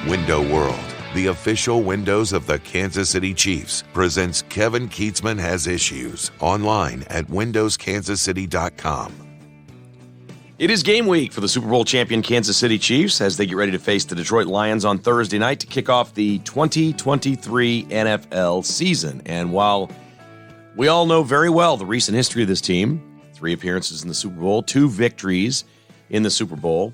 Window World, the official windows of the Kansas City Chiefs, presents Kevin Keatsman Has Issues online at windowskansascity.com. It is game week for the Super Bowl champion Kansas City Chiefs as they get ready to face the Detroit Lions on Thursday night to kick off the 2023 NFL season. And while we all know very well the recent history of this team, 3 appearances in the Super Bowl, 2 victories in the Super Bowl,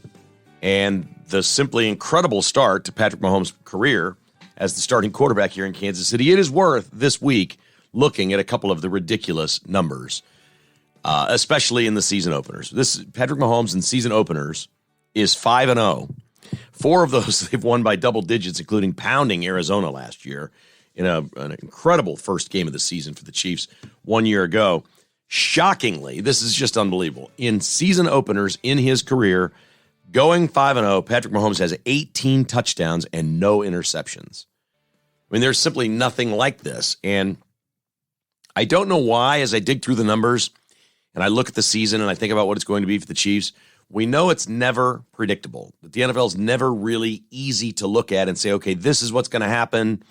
and the simply incredible start to Patrick Mahomes' career as the starting quarterback here in Kansas City, it is worth this week looking at a couple of the ridiculous numbers, especially in the season openers. This Patrick Mahomes in season openers is 5-0. 4 of those they've won by double digits, including pounding Arizona last year in an incredible first game of the season for the Chiefs 1 year ago. Shockingly, this is just unbelievable. In season openers in his career, going 5-0, Patrick Mahomes has 18 touchdowns and no interceptions. I mean, there's simply nothing like this. And I don't know why, as I dig through the numbers and I look at the season and I think about what it's going to be for the Chiefs, we know it's never predictable. That the NFL is never really easy to look at and say, okay, this is what's going to happen.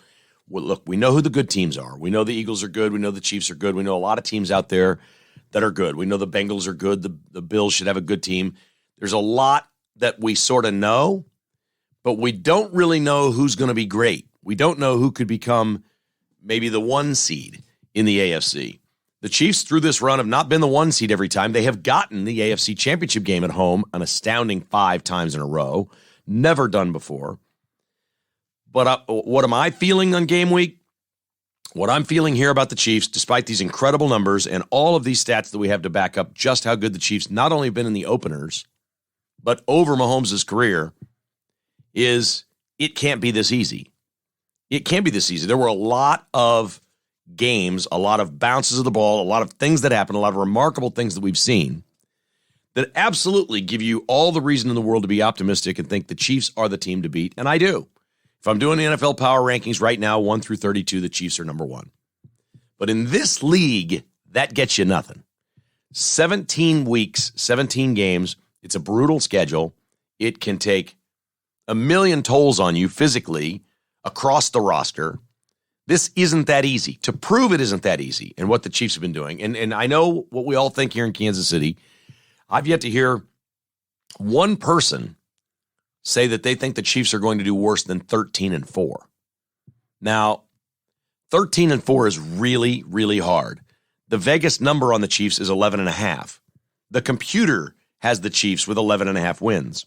Well, look, we know who the good teams are. We know the Eagles are good. We know the Chiefs are good. We know a lot of teams out there that are good. We know the Bengals are good. The Bills should have a good team. There's a lot that we sort of know, but we don't really know who's going to be great. We don't know who could become maybe the 1 seed in the AFC. The Chiefs, through this run, have not been the 1 seed every time. They have gotten the AFC Championship game at home an astounding 5 times in a row. Never done before. But what am I feeling on game week? What I'm feeling here about the Chiefs, despite these incredible numbers and all of these stats that we have to back up just how good the Chiefs not only have been in the openers, but over Mahomes' career, is it can't be this easy. It can't be this easy. There were a lot of games, a lot of bounces of the ball, a lot of things that happened, a lot of remarkable things that we've seen that absolutely give you all the reason in the world to be optimistic and think the Chiefs are the team to beat, and I do. If I'm doing the NFL power rankings right now, 1 through 32, the Chiefs are number 1. But in this league, that gets you nothing. 17 weeks, 17 games. It's a brutal schedule. It can take a million tolls on you physically across the roster. This isn't that easy. To prove it isn't that easy, and what the Chiefs have been doing. And I know what we all think here in Kansas City. I've yet to hear one person say that they think the Chiefs are going to do worse than 13-4. Now, 13-4 is really, really hard. The Vegas number on the Chiefs is 11.5. The computer has the Chiefs with 11.5 wins.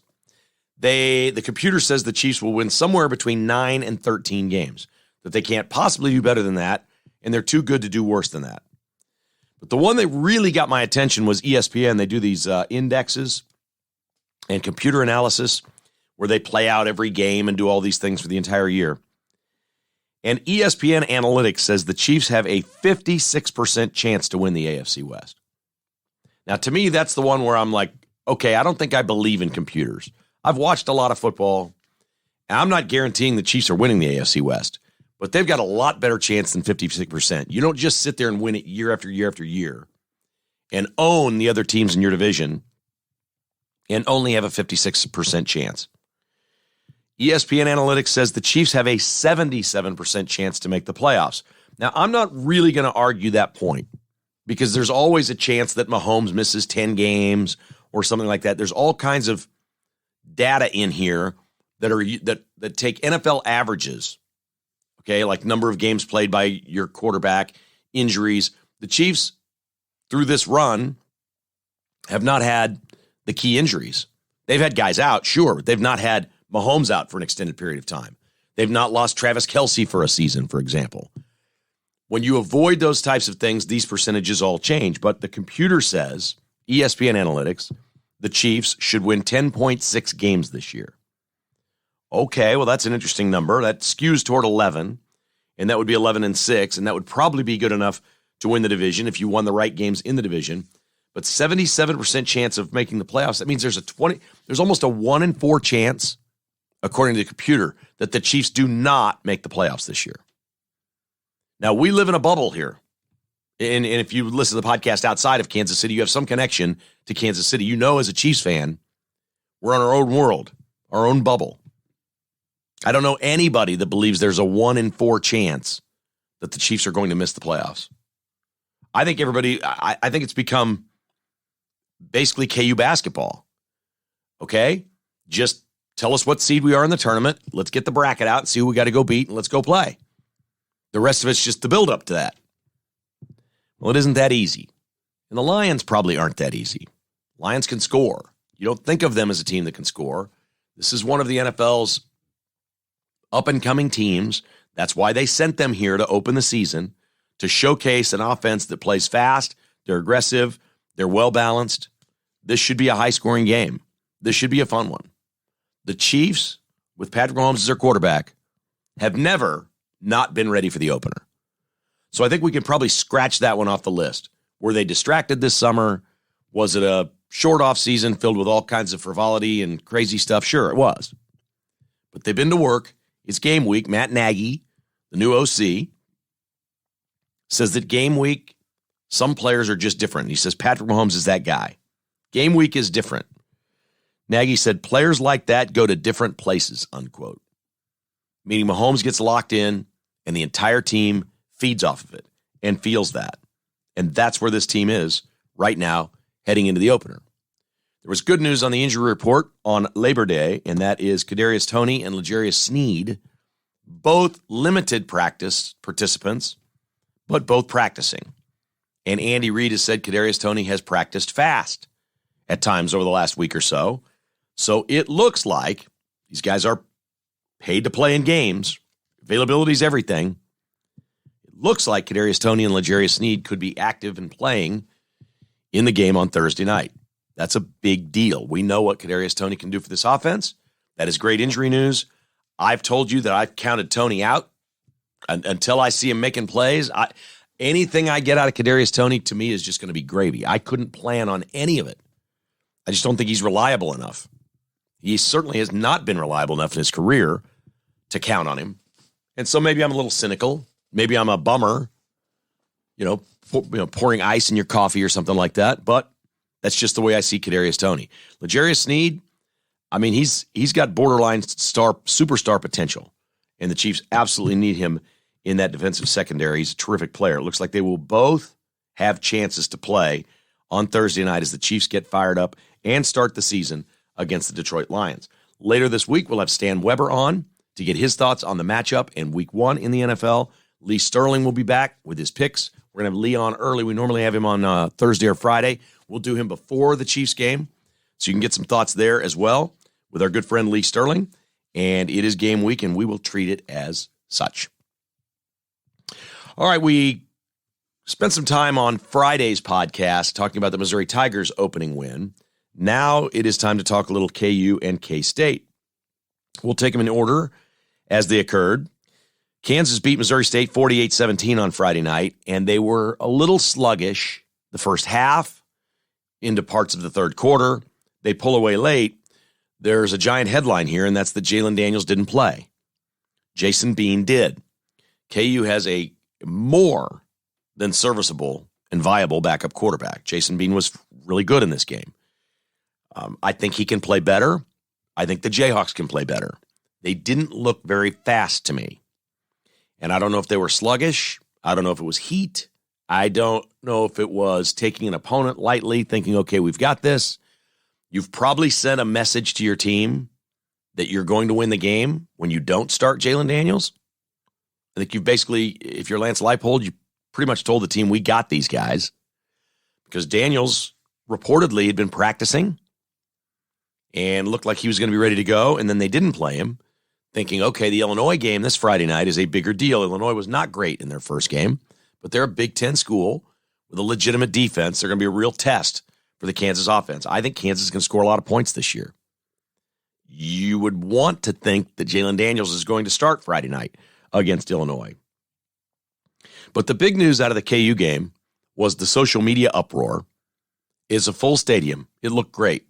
The computer says the Chiefs will win somewhere between 9 and 13 games, that they can't possibly do better than that, and they're too good to do worse than that. But the one that really got my attention was ESPN. They do these indexes and computer analysis where they play out every game and do all these things for the entire year. And ESPN Analytics says the Chiefs have a 56% chance to win the AFC West. Now, to me, that's the one where I'm like, okay, I don't think I believe in computers. I've watched a lot of football, and I'm not guaranteeing the Chiefs are winning the AFC West, but they've got a lot better chance than 56%. You don't just sit there and win it year after year after year and own the other teams in your division and only have a 56% chance. ESPN Analytics says the Chiefs have a 77% chance to make the playoffs. Now, I'm not really going to argue that point because there's always a chance that Mahomes misses 10 games or something like that. There's all kinds of data in here that take NFL averages, okay, like number of games played by your quarterback, injuries. The Chiefs, through this run, have not had the key injuries. They've had guys out, sure, but they've not had Mahomes out for an extended period of time. They've not lost Travis Kelce for a season, for example. When you avoid those types of things, these percentages all change. But the computer says, ESPN Analytics, the Chiefs should win 10.6 games this year. Okay, well, that's an interesting number. That skews toward 11, and that would be 11-6, and that would probably be good enough to win the division if you won the right games in the division. But 77% chance of making the playoffs, that means there's almost a 1 in 4 chance, according to the computer, that the Chiefs do not make the playoffs this year. Now, we live in a bubble here. And if you listen to the podcast outside of Kansas City, you have some connection to Kansas City. You know, as a Chiefs fan, we're on our own world, our own bubble. I don't know anybody that believes there's a 1 in 4 chance that the Chiefs are going to miss the playoffs. I think I think it's become basically KU basketball. Okay? Just tell us what seed we are in the tournament. Let's get the bracket out and see who we got to go beat, and let's go play. The rest of it's just the build up to that. Well, it isn't that easy. And the Lions probably aren't that easy. Lions can score. You don't think of them as a team that can score. This is one of the NFL's up-and-coming teams. That's why they sent them here to open the season, to showcase an offense that plays fast, they're aggressive, they're well-balanced. This should be a high-scoring game. This should be a fun one. The Chiefs, with Patrick Mahomes as their quarterback, have never not been ready for the opener. So I think we can probably scratch that one off the list. Were they distracted this summer? Was it a short off season filled with all kinds of frivolity and crazy stuff? Sure, it was. But they've been to work. It's game week. Matt Nagy, the new OC, says that game week, some players are just different. He says Patrick Mahomes is that guy. Game week is different. Nagy said players like that go to different places, unquote. Meaning Mahomes gets locked in and the entire team feeds off of it and feels that. And that's where this team is right now heading into the opener. There was good news on the injury report on Labor Day, and that is Kadarius Toney and L'Jarius Sneed, both limited practice participants, but both practicing. And Andy Reid has said Kadarius Toney has practiced fast at times over the last week or so. So it looks like these guys are paid to play in games. Availability is everything. It looks like Kadarius Toney and L'Jarius Sneed could be active and playing in the game on Thursday night. That's a big deal. We know what Kadarius Toney can do for this offense. That is great injury news. I've told you that I've counted Toney out until I see him making plays. Anything I get out of Kadarius Toney, to me, is just going to be gravy. I couldn't plan on any of it. I just don't think he's reliable enough. He certainly has not been reliable enough in his career to count on him. And so maybe I'm a little cynical. Maybe I'm a bummer, pouring ice in your coffee or something like that. But that's just the way I see Kadarius Toney. L'Jarius Sneed, I mean, he's got borderline superstar potential. And the Chiefs absolutely need him in that defensive secondary. He's a terrific player. It looks like they will both have chances to play on Thursday night as the Chiefs get fired up and start the season against the Detroit Lions. Later this week, we'll have Stan Weber on to get his thoughts on the matchup in Week 1 in the NFL. Lee Sterling will be back with his picks. We're going to have Lee on early. We normally have him on Thursday or Friday. We'll do him before the Chiefs game, so you can get some thoughts there as well with our good friend Lee Sterling. And it is game week, and we will treat it as such. All right, we spent some time on Friday's podcast talking about the Missouri Tigers' opening win. Now it is time to talk a little KU and K-State. We'll take them in order as they occurred. Kansas beat Missouri State 48-17 on Friday night, and they were a little sluggish the first half into parts of the third quarter. They pull away late. There's a giant headline here, and that's that Jalen Daniels didn't play. Jason Bean did. KU has a more than serviceable and viable backup quarterback. Jason Bean was really good in this game. I think he can play better. I think the Jayhawks can play better. They didn't look very fast to me. And I don't know if they were sluggish. I don't know if it was heat. I don't know if it was taking an opponent lightly, thinking, okay, we've got this. You've probably sent a message to your team that you're going to win the game when you don't start Jalen Daniels. I think you've basically, if you're Lance Leipold, you pretty much told the team, we got these guys. Because Daniels reportedly had been practicing and looked like he was going to be ready to go, and then they didn't play him, thinking, okay, the Illinois game this Friday night is a bigger deal. Illinois was not great in their first game, but they're a Big Ten school with a legitimate defense. They're going to be a real test for the Kansas offense. I think Kansas can score a lot of points this year. You would want to think that Jalen Daniels is going to start Friday night against Illinois. But the big news out of the KU game was the social media uproar. Is a full stadium. It looked great.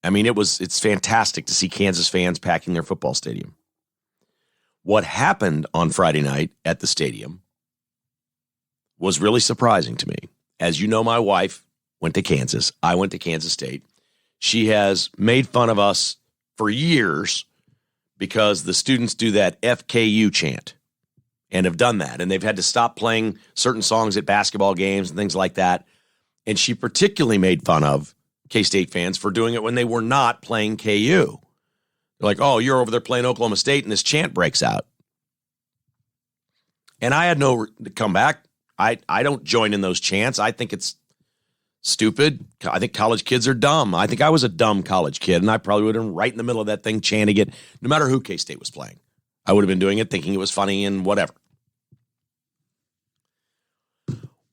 I mean, it's fantastic to see Kansas fans packing their football stadium. What happened on Friday night at the stadium was really surprising to me. As you know, my wife went to Kansas. I went to Kansas State. She has made fun of us for years because the students do that FKU chant and have done that. And they've had to stop playing certain songs at basketball games and things like that. And she particularly made fun of K-State fans for doing it when they were not playing KU. They're like, oh, you're over there playing Oklahoma State and this chant breaks out. And I had no comeback. I don't join in those chants. I think it's stupid. I think college kids are dumb. I think I was a dumb college kid, and I probably would have been right in the middle of that thing chanting it, no matter who K-State was playing. I would have been doing it thinking it was funny and whatever.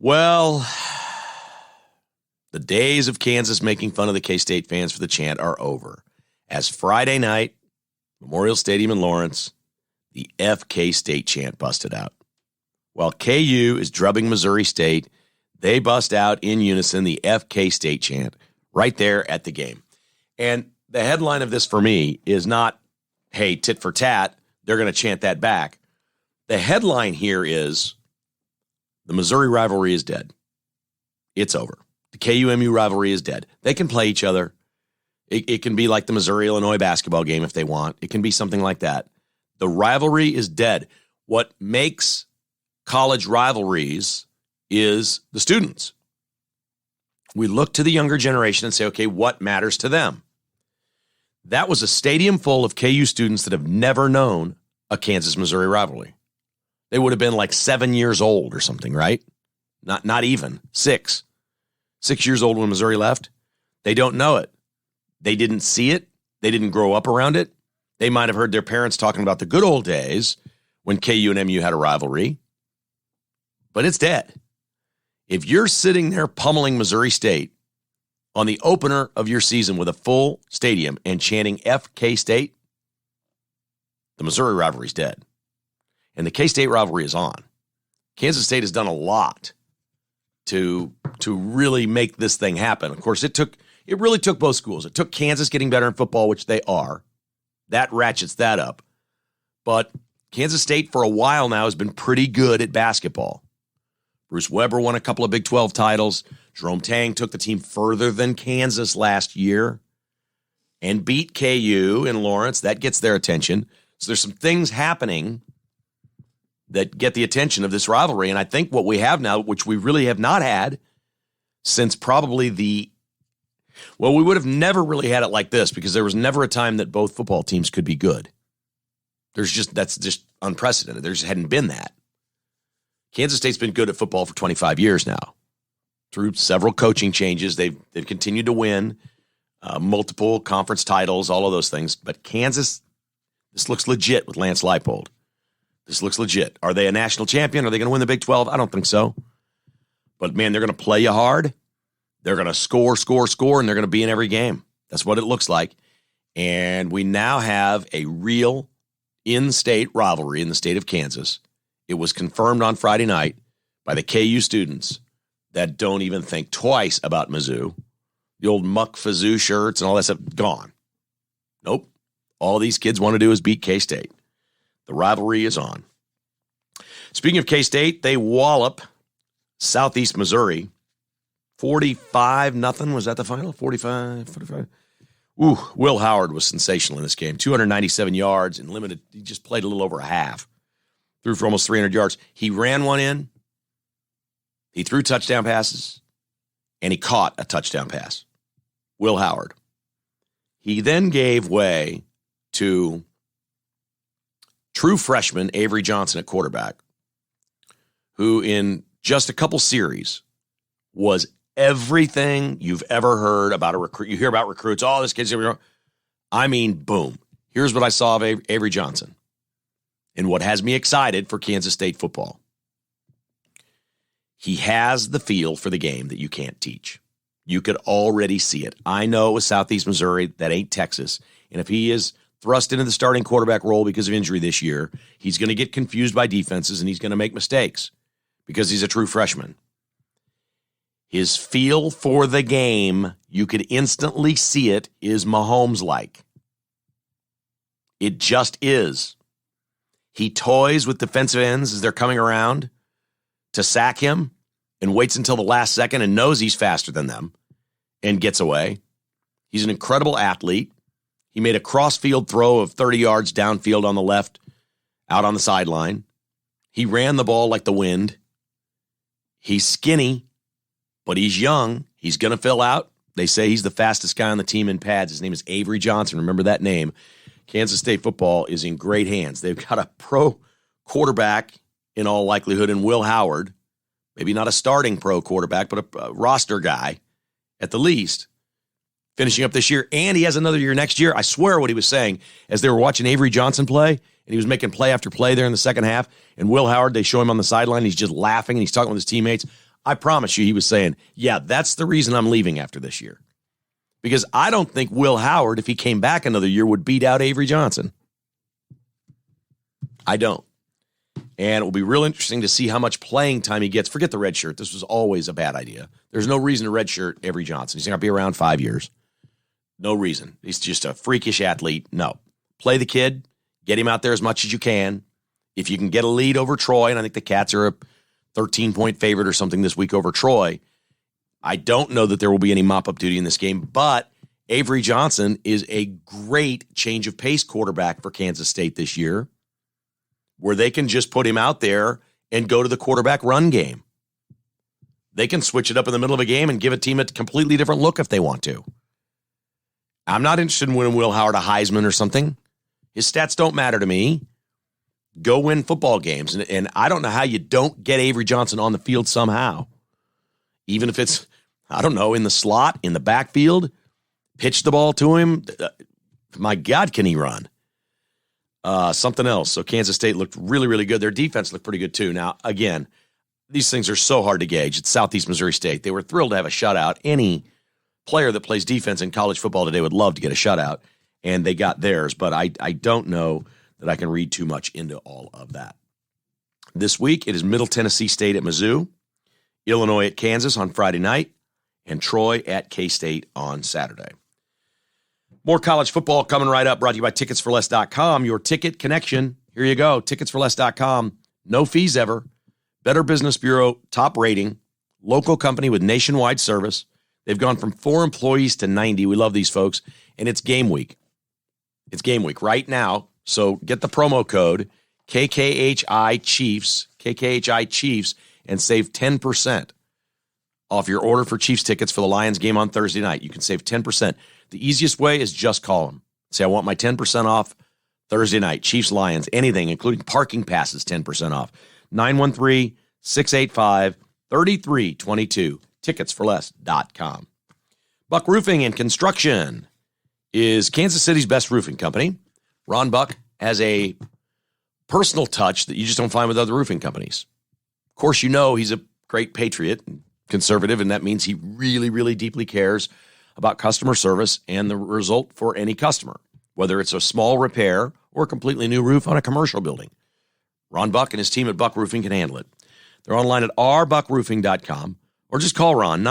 Well, the days of Kansas making fun of the K-State fans for the chant are over. As Friday night, Memorial Stadium in Lawrence, the FK State chant busted out. While KU is drubbing Missouri State, they bust out in unison the FK State chant right there at the game. And the headline of this for me is not, hey, tit for tat, they're going to chant that back. The headline here is, the Missouri rivalry is dead. It's over. The KU-MU rivalry is dead. They can play each other. It can be like the Missouri-Illinois basketball game if they want. It can be something like that. The rivalry is dead. What makes college rivalries is the students. We look to the younger generation and say, okay, what matters to them? That was a stadium full of KU students that have never known a Kansas-Missouri rivalry. They would have been like 7 years old or something, right? Not even 6. 6 years old when Missouri left. They don't know it. They didn't see it. They didn't grow up around it. They might have heard their parents talking about the good old days when KU and MU had a rivalry. But it's dead. If you're sitting there pummeling Missouri State on the opener of your season with a full stadium and chanting FK State, the Missouri rivalry's dead. And the K-State rivalry is on. Kansas State has done a lot to really make this thing happen. Of course, it really took both schools. It took Kansas getting better in football, which they are. That ratchets that up. But Kansas State for a while now has been pretty good at basketball. Bruce Weber won a couple of Big 12 titles. Jerome Tang took the team further than Kansas last year and beat KU in Lawrence. That gets their attention. So there's some things happening that get the attention of this rivalry. And I think what we have now, which we really have not had since probably we would have never really had it like this because there was never a time that both football teams could be good. That's just unprecedented. There just hadn't been that. Kansas State's been good at football for 25 years now. Through several coaching changes, they've continued to win multiple conference titles, all of those things. But Kansas, this looks legit with Lance Leipold. This looks legit. Are they a national champion? Are they going to win the Big 12? I don't think so. But, man, they're going to play you hard. They're going to score, and they're going to be in every game. That's what it looks like. And we now have a real in-state rivalry in the state of Kansas. It was confirmed on Friday night by the KU students that don't even think twice about Mizzou. The old Muck Fazoo shirts and all that stuff, gone. Nope. All these kids want to do is beat K-State. The rivalry is on. Speaking of K-State, they wallop Southeast Missouri 45-0. Was that the final? 45. Ooh, Will Howard was sensational in this game. 297 yards and limited. He just played a little over a half. Threw for almost 300 yards. He ran one in. He threw touchdown passes. And he caught a touchdown pass. Will Howard. He then gave way to true freshman Avery Johnson at quarterback, who in just a couple series was everything you've ever heard about a recruit. You hear about recruits, oh, this kid's going to be. I mean, boom. Here's what I saw of Avery Johnson and what has me excited for Kansas State football. He has the feel for the game that you can't teach. You could already see it. I know with Southeast Missouri, that ain't Texas. And if he is thrust into the starting quarterback role because of injury this year, he's going to get confused by defenses and he's going to make mistakes because he's a true freshman. His feel for the game, you could instantly see it, is Mahomes-like. It just is. He toys with defensive ends as they're coming around to sack him and waits until the last second and knows he's faster than them and gets away. He's an incredible athlete. He made a cross-field throw of 30 yards downfield on the left, out on the sideline. He ran the ball like the wind. He's skinny, but he's young. He's going to fill out. They say he's the fastest guy on the team in pads. His name is Avery Johnson. Remember that name. Kansas State football is in great hands. They've got a pro quarterback in all likelihood in Will Howard. Maybe not a starting pro quarterback, but a roster guy at the least. Finishing up this year, and he has another year next year. I swear what he was saying as they were watching Avery Johnson play, and he was making play after play there in the second half, and Will Howard, they show him on the sideline, he's just laughing, and he's talking with his teammates. I promise you he was saying, yeah, that's the reason I'm leaving after this year. Because I don't think Will Howard, if he came back another year, would beat out Avery Johnson. I don't. And it will be real interesting to see how much playing time he gets. Forget the red shirt. This was always a bad idea. There's no reason to red shirt Avery Johnson. He's going to be around 5 years. No reason. He's just a freakish athlete. No. Play the kid. Get him out there as much as you can. If you can get a lead over Troy, and I think the Cats are a 13-point favorite or something this week over Troy, I don't know that there will be any mop-up duty in this game, but Avery Johnson is a great change of pace quarterback for Kansas State this year, where they can just put him out there and go to the quarterback run game. They can switch it up in the middle of a game and give a team a completely different look if they want to. I'm not interested in winning Will Howard a Heisman or something. His stats don't matter to me. Go win football games. And I don't know how you don't get Avery Johnson on the field somehow. Even if it's, I don't know, in the slot, in the backfield, pitch the ball to him. My God, can he run? Something else. So Kansas State looked really, really good. Their defense looked pretty good too. Now, again, these things are so hard to gauge. It's Southeast Missouri State. They were thrilled to have a shutout. Any player that plays defense in college football today would love to get a shutout, and they got theirs. But I don't know that I can read too much into all of that. This week, it is Middle Tennessee State at Mizzou, Illinois at Kansas on Friday night, and Troy at K-State on Saturday. More college football coming right up, brought to you by TicketsForLess.com. Your ticket connection. Here you go, TicketsForLess.com. No fees ever. Better Business Bureau, top rating. Local company with nationwide service. They've gone from 4 employees to 90. We love these folks. And it's game week. It's game week right now. So get the promo code KKHI Chiefs, and save 10% off your order for Chiefs tickets for the Lions game on Thursday night. You can save 10%. The easiest way is just call them. Say, I want my 10% off Thursday night. Chiefs, Lions, anything, including parking passes, 10% off. 913-685-3322. TicketsForLess.com. Buck Roofing and Construction is Kansas City's best roofing company. Ron Buck has a personal touch that you just don't find with other roofing companies. Of course, you know he's a great patriot and conservative, and that means he really, really deeply cares about customer service and the result for any customer, whether it's a small repair or a completely new roof on a commercial building. Ron Buck and his team at Buck Roofing can handle it. They're online at rbuckroofing.com. Or just call Ron,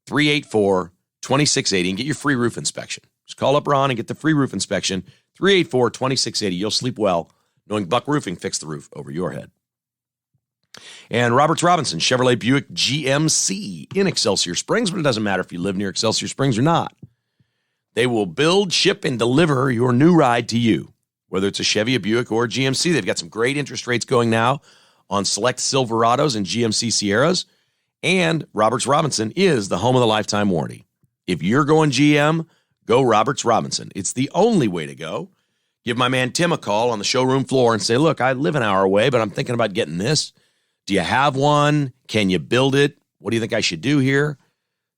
913-384-2680, and get your free roof inspection. Just call up Ron and get the free roof inspection, 384-2680. You'll sleep well knowing Buck Roofing fixed the roof over your head. And Roberts Robinson, Chevrolet Buick GMC in Excelsior Springs, but it doesn't matter if you live near Excelsior Springs or not. They will build, ship, and deliver your new ride to you, whether it's a Chevy, a Buick, or a GMC. They've got some great interest rates going now on select Silverados and GMC Sierras. And Roberts Robinson is the home of the lifetime warranty. If you're going GM, go Roberts Robinson. It's the only way to go. Give my man Tim a call on the showroom floor and say, look, I live an hour away, but I'm thinking about getting this. Do you have one? Can you build it? What do you think I should do here?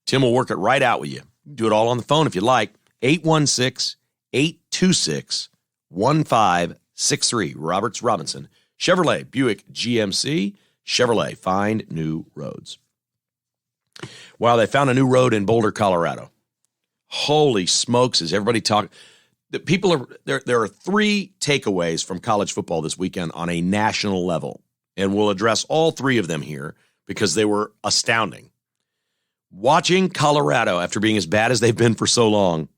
Tim will work it right out with you. Do it all on the phone if you'd like. 816-826-1563. Roberts Robinson. Chevrolet, Buick, GMC. Chevrolet, find new roads. Wow, they found a new road in Boulder, Colorado. Holy smokes, is everybody talking? There are 3 takeaways from college football this weekend on a national level, and we'll address all 3 of them here because they were astounding. Watching Colorado, after being as bad as they've been for so long,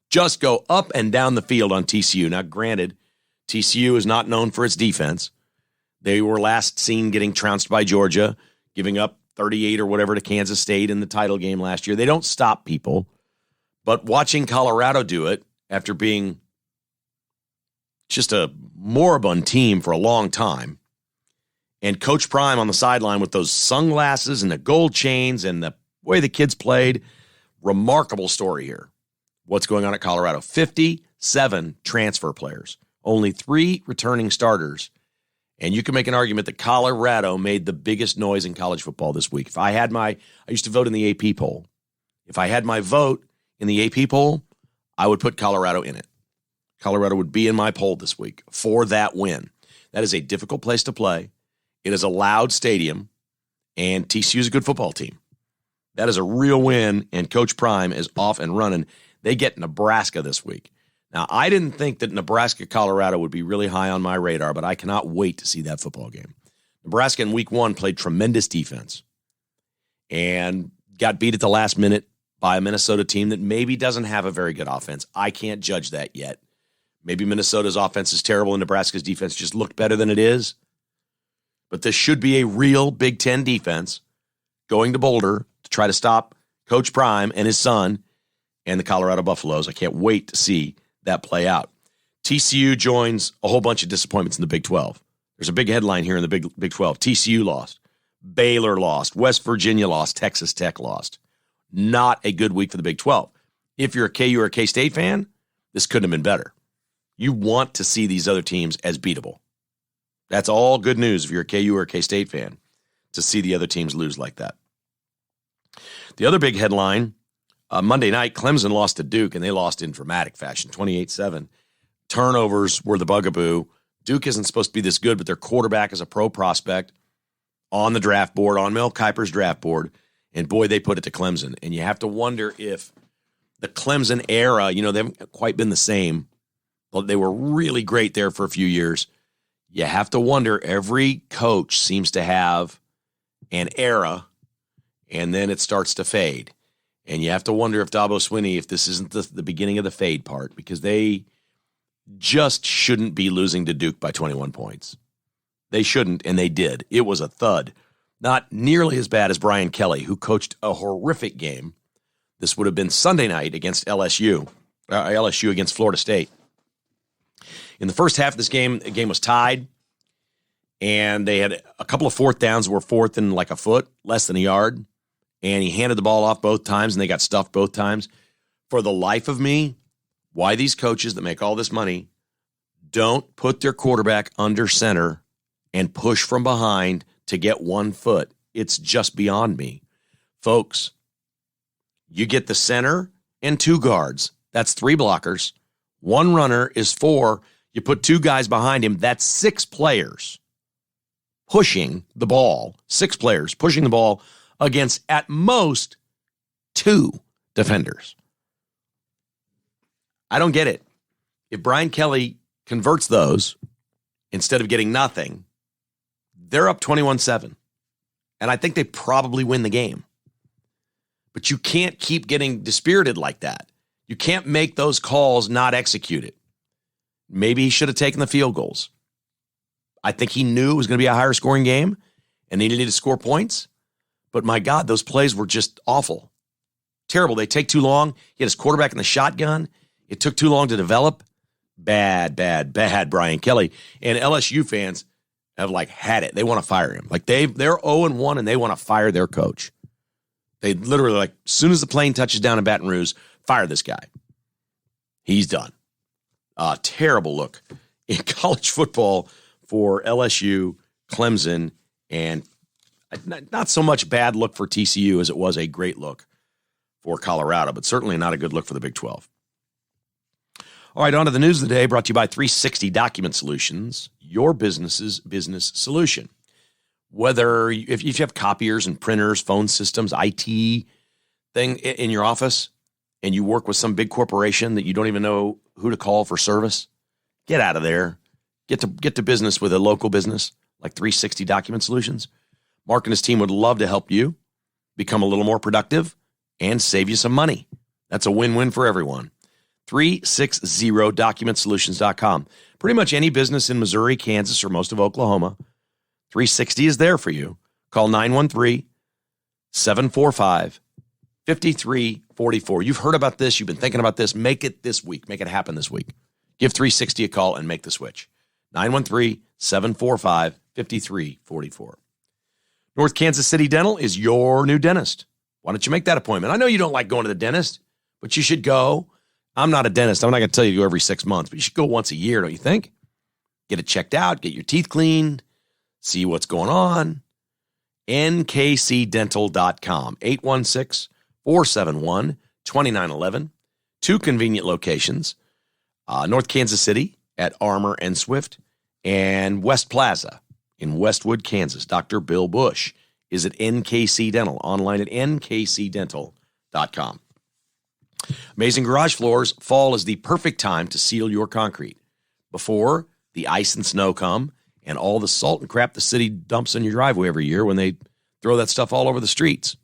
just go up and down the field on TCU. Now, granted, TCU is not known for its defense. They were last seen getting trounced by Georgia, giving up 38 or whatever to Kansas State in the title game last year. They don't stop people. But watching Colorado do it after being just a moribund team for a long time. And Coach Prime on the sideline with those sunglasses and the gold chains and the way the kids played. Remarkable story here. What's going on at Colorado? 57 transfer players, only 3 returning starters. And you can make an argument that Colorado made the biggest noise in college football this week. I used to vote in the AP poll. If I had my vote in the AP poll, I would put Colorado in it. Colorado would be in my poll this week for that win. That is a difficult place to play. It is a loud stadium, and TCU is a good football team. That is a real win, and Coach Prime is off and running. They get Nebraska this week. Now, I didn't think that Nebraska-Colorado would be really high on my radar, but I cannot wait to see that football game. Nebraska in week 1 played tremendous defense and got beat at the last minute by a Minnesota team that maybe doesn't have a very good offense. I can't judge that yet. Maybe Minnesota's offense is terrible and Nebraska's defense just looked better than it is. But this should be a real Big Ten defense going to Boulder to try to stop Coach Prime and his son and the Colorado Buffaloes. I can't wait to see that play out. TCU joins a whole bunch of disappointments in the Big 12. There's a big headline here in the Big 12. TCU lost. Baylor lost. West Virginia lost. Texas Tech lost. Not a good week for the Big 12. If you're a KU or a K-State fan, this couldn't have been better. You want to see these other teams as beatable. That's all good news if you're a KU or a K-State fan, to see the other teams lose like that. The other big headline, Monday night, Clemson lost to Duke, and they lost in dramatic fashion, 28-7. Turnovers were the bugaboo. Duke isn't supposed to be this good, but their quarterback is a pro prospect on the draft board, on Mel Kiper's draft board, and boy, they put it to Clemson. And you have to wonder if the Clemson era, they haven't quite been the same. Well, they were really great there for a few years. You have to wonder, every coach seems to have an era, and then it starts to fade. And you have to wonder if Dabo Swinney, if this isn't the beginning of the fade part, because they just shouldn't be losing to Duke by 21 points. They shouldn't, and they did. It was a thud. Not nearly as bad as Brian Kelly, who coached a horrific game. This would have been Sunday night against LSU against Florida State. In the first half of this game, the game was tied, and they had a couple of fourth downs that were fourth and like a foot, less than a yard, and he handed the ball off both times, and they got stuffed both times. For the life of me, why these coaches that make all this money don't put their quarterback under center and push from behind to get 1 foot, it's just beyond me. Folks, you get the center and 2 guards. That's 3 blockers. 1 runner is 4. You put 2 guys behind him. That's 6 players pushing the ball. 6 players pushing the ball against, at most, 2 defenders. I don't get it. If Brian Kelly converts those instead of getting nothing, they're up 21-7. And I think they probably win the game. But you can't keep getting dispirited like that. You can't make those calls not execute it. Maybe he should have taken the field goals. I think he knew it was going to be a higher scoring game and they needed to score points. But my God, those plays were just awful. Terrible. They take too long. He had his quarterback in the shotgun. It took too long to develop. Bad Brian Kelly. And LSU fans have had it. They want to fire him. They're 0-1 and they want to fire their coach. They literally as soon as the plane touches down in Baton Rouge, fire this guy. He's done. Terrible look in college football for LSU, Clemson, and not so much bad look for TCU as it was a great look for Colorado, but certainly not a good look for the Big 12. All right, on to the news of the day, brought to you by 360 Document Solutions, your business's business solution. Whether if you have copiers and printers, phone systems, IT thing in your office, and you work with some big corporation that you don't even know who to call for service, get out of there. Get to business with a local business like 360 Document Solutions. Mark and his team would love to help you become a little more productive and save you some money. That's a win-win for everyone. 360documentsolutions.com. Pretty much any business in Missouri, Kansas, or most of Oklahoma, 360 is there for you. Call 913-745-5310 44. You've heard about this. You've been thinking about this. Make it this week. Make it happen this week. Give 360 a call and make the switch. 913-745-5344. North Kansas City Dental is your new dentist. Why don't you make that appointment? I know you don't like going to the dentist, but you should go. I'm not a dentist. I'm not going to tell you to go every 6 months, but you should go once a year, don't you think? Get it checked out, get your teeth cleaned, see what's going on. nkcdental.com, 816-471-2911. 2 convenient locations, North Kansas City at Armour and Swift, and West Plaza in Westwood, Kansas. Dr. Bill Bush is at NKC Dental, online at nkcdental.com. Amazing Garage Floors, fall is the perfect time to seal your concrete. Before the ice and snow come and all the salt and crap the city dumps in your driveway every year when they throw that stuff all over the streets.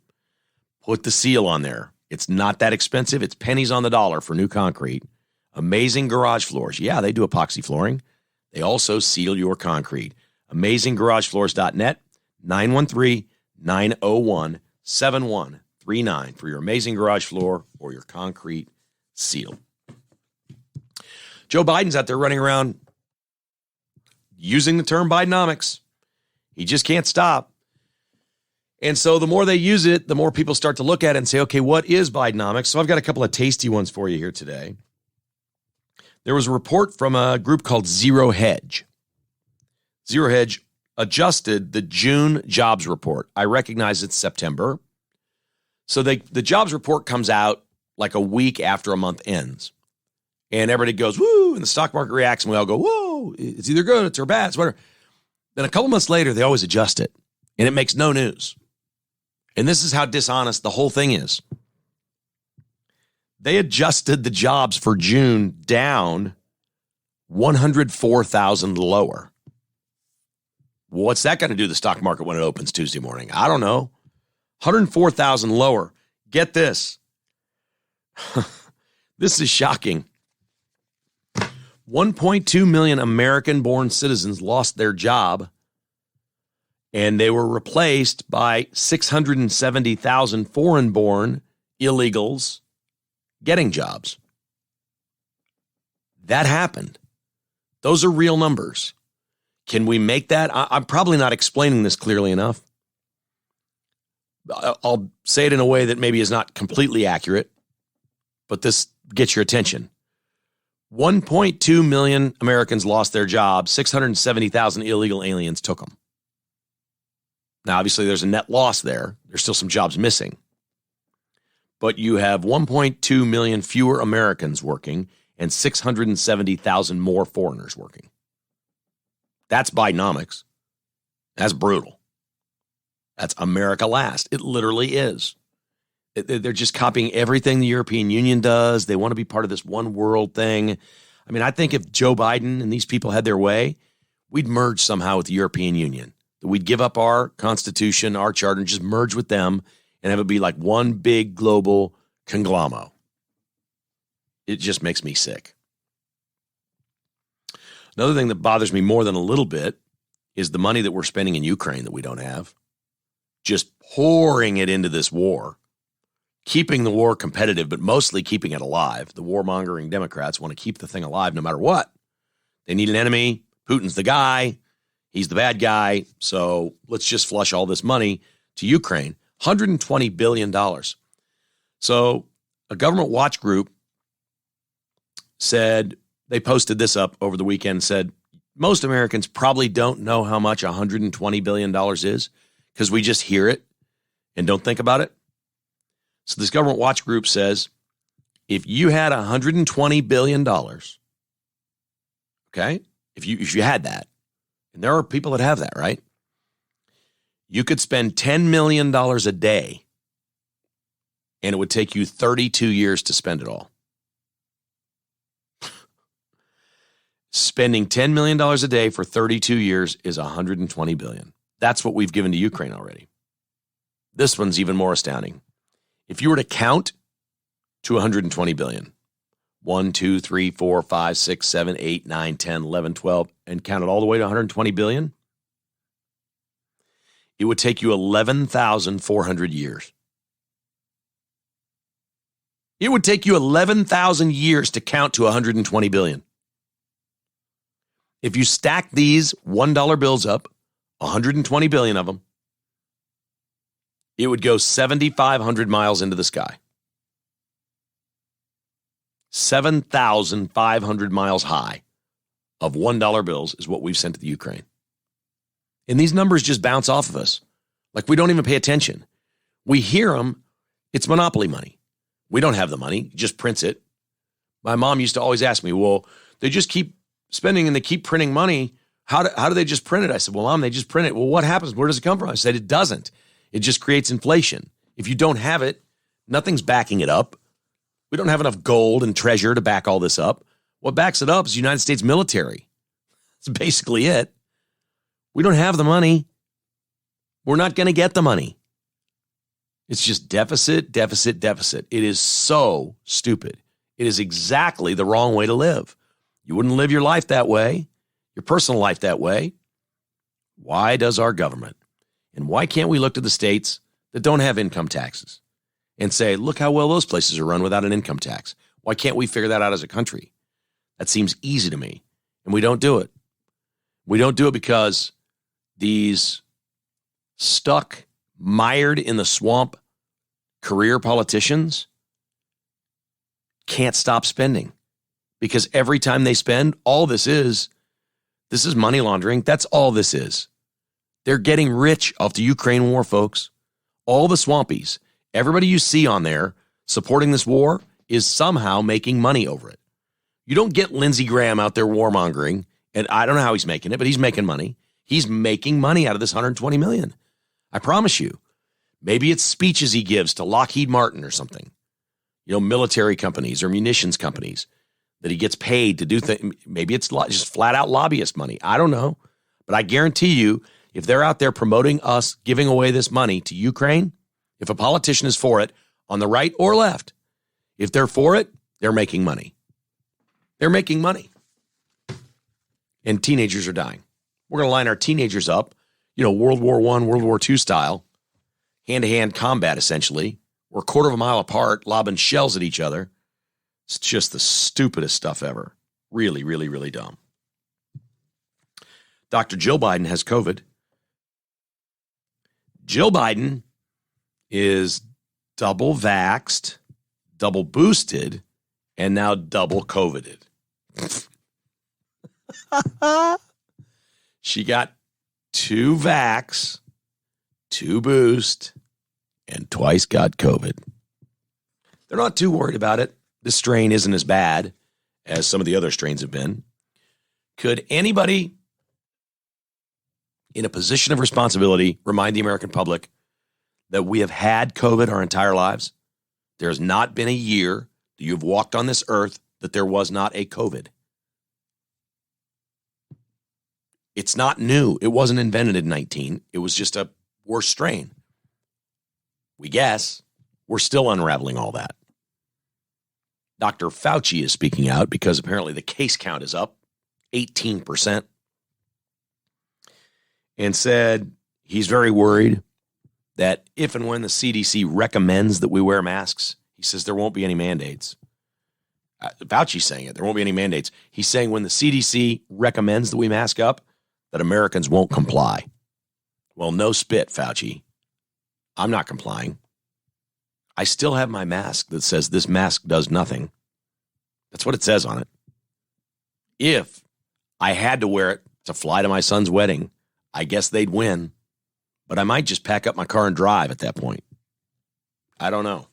Put the seal on there. It's not that expensive. It's pennies on the dollar for new concrete. Amazing Garage Floors. Yeah, they do epoxy flooring. They also seal your concrete. AmazingGarageFloors.net, 913-901-7139 for your amazing garage floor or your concrete seal. Joe Biden's out there running around using the term Bidenomics. He just can't stop. And so the more they use it, the more people start to look at it and say, okay, what is Bidenomics? So I've got a couple of tasty ones for you here today. There was a report from a group called Zero Hedge. Zero Hedge adjusted the June jobs report. I recognize it's September. So the jobs report comes out like a week after a month ends. And everybody goes, woo, and the stock market reacts, and we all go, whoa, it's either good, it's or bad, it's whatever. Then a couple months later, they always adjust it, and it makes no news. And this is how dishonest the whole thing is. They adjusted the jobs for June down 104,000 lower. What's that going to do to the stock market when it opens Tuesday morning? I don't know. 104,000 lower. Get this. This is shocking. 1.2 million American-born citizens lost their job, and they were replaced by 670,000 foreign-born illegals getting jobs. That happened. Those are real numbers. Can we make that? I'm probably not explaining this clearly enough. I'll say it in a way that maybe is not completely accurate, but this gets your attention. 1.2 million Americans lost their jobs. 670,000 illegal aliens took them. Now, obviously, there's a net loss there. There's still some jobs missing. But you have 1.2 million fewer Americans working and 670,000 more foreigners working. That's Bidenomics. That's brutal. That's America last. It literally is. They're just copying everything the European Union does. They want to be part of this one world thing. I mean, I think if Joe Biden and these people had their way, we'd merge somehow with the European Union. We'd give up our constitution, our charter, and just merge with them and have it be like one big global conglomerate. It just makes me sick. Another thing that bothers me more than a little bit is the money that we're spending in Ukraine that we don't have. Just pouring it into this war. Keeping the war competitive, but mostly keeping it alive. The warmongering Democrats want to keep the thing alive no matter what. They need an enemy. Putin's the guy. He's the bad guy. So let's just flush all this money to Ukraine. $120 billion. So a government watch group said, they posted this up over the weekend, said, most Americans probably don't know how much $120 billion is because we just hear it and don't think about it. So this government watch group says, if you had $120 billion, okay, if you had that, and there are people that have that, right? You could spend $10 million a day, and it would take you 32 years to spend it all. Spending $10 million a day for 32 years is $120 billion. That's what we've given to Ukraine already. This one's even more astounding. If you were to count to $120 billion, 1, 2, 3, 4, 5, 6, 7, 8, 9, 10, 11, 12, and count it all the way to $120 billion, it would take you 11,400 years. It would take you 11,000 years to count to 120 billion. If you stack these $1 bills up, 120 billion of them, it would go 7,500 miles into the sky. 7,500 miles high of $1 bills is what we've sent to the Ukraine. And these numbers just bounce off of us. Like we don't even pay attention. We hear them. It's monopoly money. We don't have the money. Just prints it. My mom used to always ask me, well, they just keep spending and they keep printing money. How do they just print it? I said, well, Mom, they just print it. Well, what happens? Where does it come from? I said, it doesn't. It just creates inflation. If you don't have it, nothing's backing it up. We don't have enough gold and treasure to back all this up. What backs it up is the United States military. That's basically it. We don't have the money. We're not going to get the money. It's just deficit, deficit, deficit. It is so stupid. It is exactly the wrong way to live. You wouldn't live your life that way, your personal life that way. Why does our government? And why can't we look to the states that don't have income taxes and say, look how well those places are run without an income tax? Why can't we figure that out as a country? That seems easy to me. And we don't do it. We don't do it because these stuck, mired in the swamp career politicians can't stop spending. Because every time they spend, all this is money laundering. That's all this is. They're getting rich off the Ukraine war, folks. All the swampies, everybody you see on there supporting this war is somehow making money over it. You don't get Lindsey Graham out there warmongering, and I don't know how he's making it, but he's making money. He's making money out of this 120 million. I promise you. Maybe it's speeches he gives to Lockheed Martin or something. You know, military companies or munitions companies that he gets paid to do things. Maybe it's just flat out lobbyist money. I don't know. But I guarantee you, if they're out there promoting us giving away this money to Ukraine, if a politician is for it on the right or left, if they're for it, they're making money. They're making money. And teenagers are dying. We're going to line our teenagers up, you know, World War I, World War II style, hand-to-hand combat, essentially. We're a quarter of a mile apart, lobbing shells at each other. It's just the stupidest stuff ever. Really, really, really dumb. Dr. Jill Biden has COVID. Jill Biden is double vaxxed, double boosted, and now double COVIDed. She got 2 vax, 2 boost, and twice got COVID. They're not too worried about it. This strain isn't as bad as some of the other strains have been. Could anybody in a position of responsibility remind the American public that we have had COVID our entire lives? There has not been a year that you've walked on this earth that there was not a COVID. It's not new. It wasn't invented in 19. It was just a worse strain. We guess we're still unraveling all that. Dr. Fauci is speaking out because apparently the case count is up 18% and said he's very worried that if and when the CDC recommends that we wear masks, he says there won't be any mandates. Fauci's saying it. There won't be any mandates. He's saying when the CDC recommends that we mask up, that Americans won't comply. Well, no spit, Fauci. I'm not complying. I still have my mask that says this mask does nothing. That's what it says on it. If I had to wear it to fly to my son's wedding, I guess they'd win. But I might just pack up my car and drive at that point. I don't know.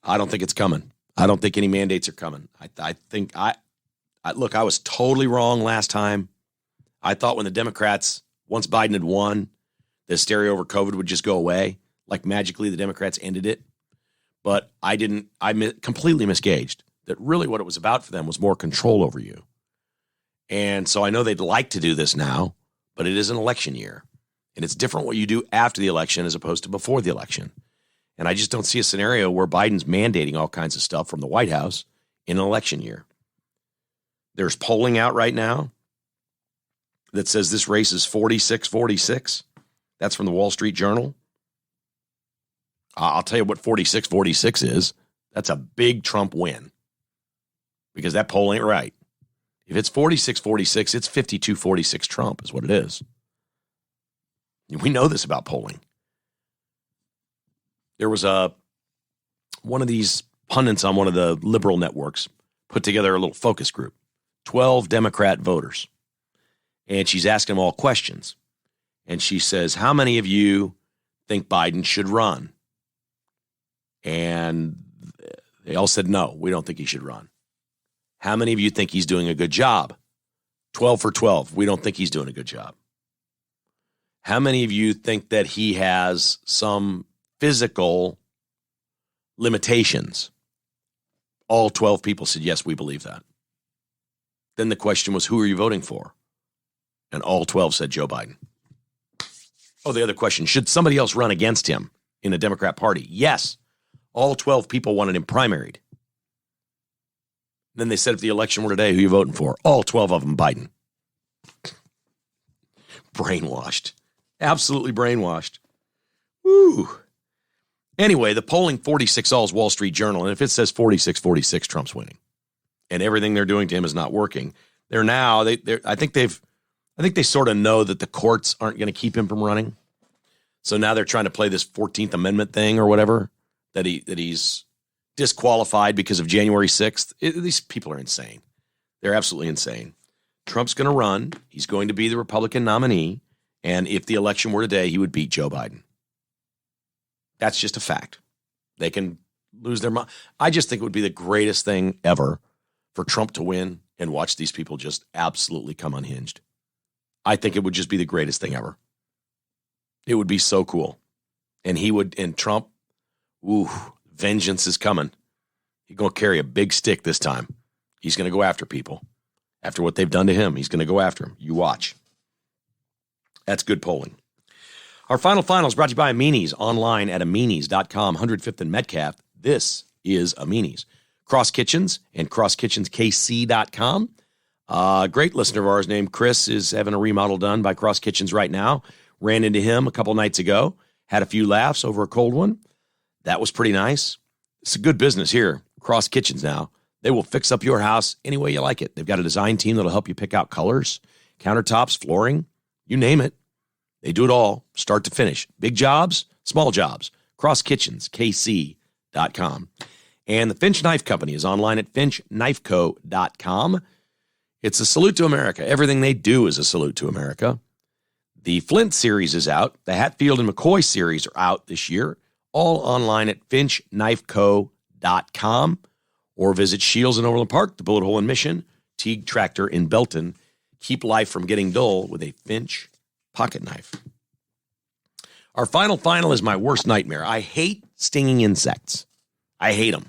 I don't think it's coming. I don't think any mandates are coming. I think look, I was totally wrong last time. I thought when the Democrats, once Biden had won, the hysteria over COVID would just go away. Like magically the Democrats ended it. But I didn't. Completely misgauged that really what it was about for them was more control over you. And so I know they'd like to do this now, but it is an election year. And it's different what you do after the election as opposed to before the election. And I just don't see a scenario where Biden's mandating all kinds of stuff from the White House in an election year. There's polling out right now that says this race is 46-46. That's from the Wall Street Journal. I'll tell you what 46-46 is. That's a big Trump win because that poll ain't right. If it's 46-46, it's 52-46 Trump is what it is. We know this about polling. There was one of these pundits on one of the liberal networks put together a little focus group, 12 Democrat voters. And she's asking them all questions. And she says, how many of you think Biden should run? And they all said, no, we don't think he should run. How many of you think he's doing a good job? 12 for 12. We don't think he's doing a good job. How many of you think that he has some physical limitations? All 12 people said, yes, we believe that. Then the question was, who are you voting for? And all 12 said Joe Biden. Oh, the other question, should somebody else run against him in the Democrat Party? Yes. All 12 people wanted him primaried. Then they said, if the election were today, who are you voting for? All 12 of them, Biden. Brainwashed. Absolutely brainwashed. Woo. Anyway, the polling 46-all is Wall Street Journal, and if it says 46-46, Trump's winning. And everything they're doing to him is not working. I think they sort of know that the courts aren't going to keep him from running. So now they're trying to play this 14th Amendment thing or whatever, that he's disqualified because of January 6th. These people are insane. They're absolutely insane. Trump's going to run. He's going to be the Republican nominee. And if the election were today, he would beat Joe Biden. That's just a fact. They can lose their mind. I just think it would be the greatest thing ever for Trump to win and watch these people just absolutely come unhinged. I think it would just be the greatest thing ever. It would be so cool. And Trump, vengeance is coming. He's going to carry a big stick this time. He's going to go after people. After what they've done to him, he's going to go after him. You watch. That's good polling. Our final is brought to you by Amini's, online at Amini's.com, 105th and Metcalf. This is Amini's. Cross Kitchens and CrossKitchensKC.com. A great listener of ours named Chris is having a remodel done by Cross Kitchens right now. Ran into him a couple nights ago. Had a few laughs over a cold one. That was pretty nice. It's a good business here. Cross Kitchens now. They will fix up your house any way you like it. They've got a design team that'll help you pick out colors, countertops, flooring, you name it. They do it all, start to finish. Big jobs, small jobs. CrossKitchensKC.com. And the Finch Knife Company is online at FinchKnifeCo.com. It's a salute to America. Everything they do is a salute to America. The Flint series is out. The Hatfield and McCoy series are out this year. All online at FinchKnifeCo.com. Or visit Shields in Overland Park, the Bullet Hole in Mission, Teague Tractor in Belton. Keep life from getting dull with a Finch pocket knife. Our final is my worst nightmare. I hate stinging insects. I hate them.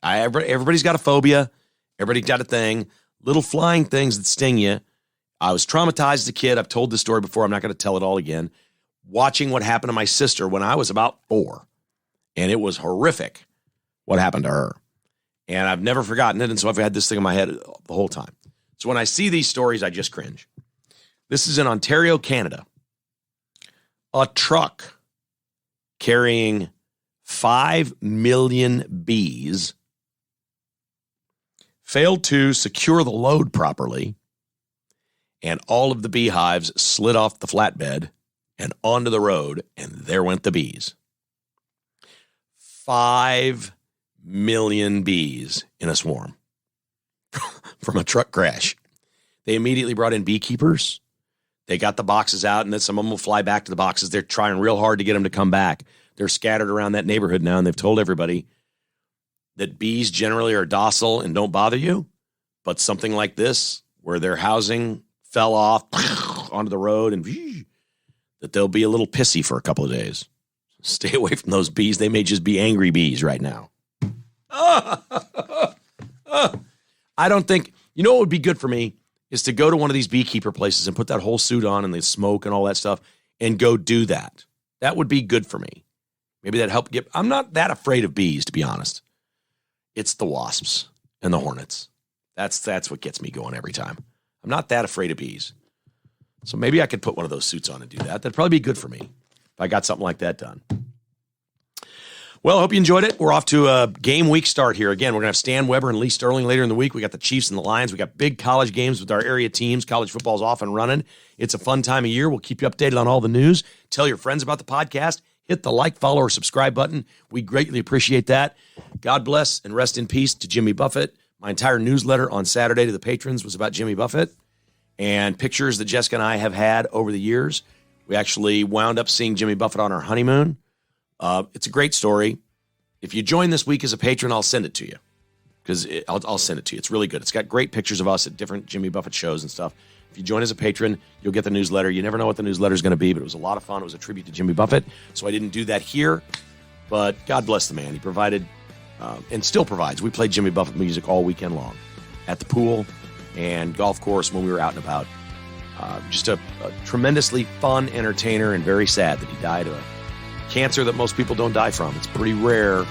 Everybody's got a phobia. Everybody's got a thing. Little flying things that sting you. I was traumatized as a kid. I've told this story before. I'm not going to tell it all again. Watching what happened to my sister when I was about 4. And it was horrific what happened to her. And I've never forgotten it. And so I've had this thing in my head the whole time. So when I see these stories, I just cringe. This is in Ontario, Canada. A truck carrying 5 million bees failed to secure the load properly, and all of the beehives slid off the flatbed and onto the road, and there went the bees. 5 million bees in a swarm from a truck crash. They immediately brought in beekeepers. They got the boxes out, and then some of them will fly back to the boxes. They're trying real hard to get them to come back. They're scattered around that neighborhood now, and they've told everybody that bees generally are docile and don't bother you, but something like this, where their housing fell off onto the road, and that they'll be a little pissy for a couple of days. Stay away from those bees. They may just be angry bees right now. I don't think, you know what would be good for me is to go to one of these beekeeper places and put that whole suit on and the smoke and all that stuff and go do that. That would be good for me. Maybe that'd help get, I'm not that afraid of bees, to be honest. It's the wasps and the hornets. That's what gets me going every time. I'm not that afraid of bees. So maybe I could put one of those suits on and do that. That'd probably be good for me if I got something like that done. Well, I hope you enjoyed it. We're off to a game week start here. Again, we're going to have Stan Weber and Lee Sterling later in the week. We got the Chiefs and the Lions. We got big college games with our area teams. College football's off and running. It's a fun time of year. We'll keep you updated on all the news. Tell your friends about the podcast. Hit the like, follow, or subscribe button. We greatly appreciate that. God bless and rest in peace to Jimmy Buffett. My entire newsletter on Saturday to the patrons was about Jimmy Buffett and pictures that Jessica and I have had over the years. We actually wound up seeing Jimmy Buffett on our honeymoon. It's a great story. If you join this week as a patron, I'll send it to you because I'll send it to you. It's really good. It's got great pictures of us at different Jimmy Buffett shows and stuff. If you join as a patron, you'll get the newsletter. You never know what the newsletter is going to be, but it was a lot of fun. It was a tribute to Jimmy Buffett, so I didn't do that here, but God bless the man. He provided and still provides. We played Jimmy Buffett music all weekend long at the pool and golf course when we were out and about. Just a tremendously fun entertainer and very sad that he died of cancer that most people don't die from. It's pretty rare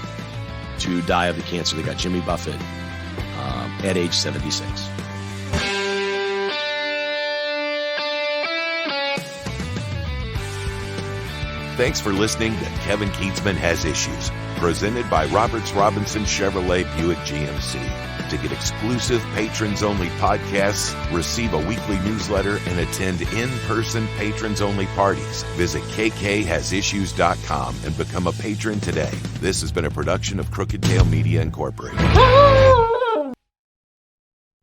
to die of the cancer that got Jimmy Buffett at age 76. Thanks for listening to Kevin Keatsman Has Issues, presented by Roberts Robinson Chevrolet Buick GMC. To get exclusive patrons-only podcasts, receive a weekly newsletter, and attend in-person patrons-only parties, visit kkhasissues.com and become a patron today. This has been a production of Crooked Tail Media Incorporated.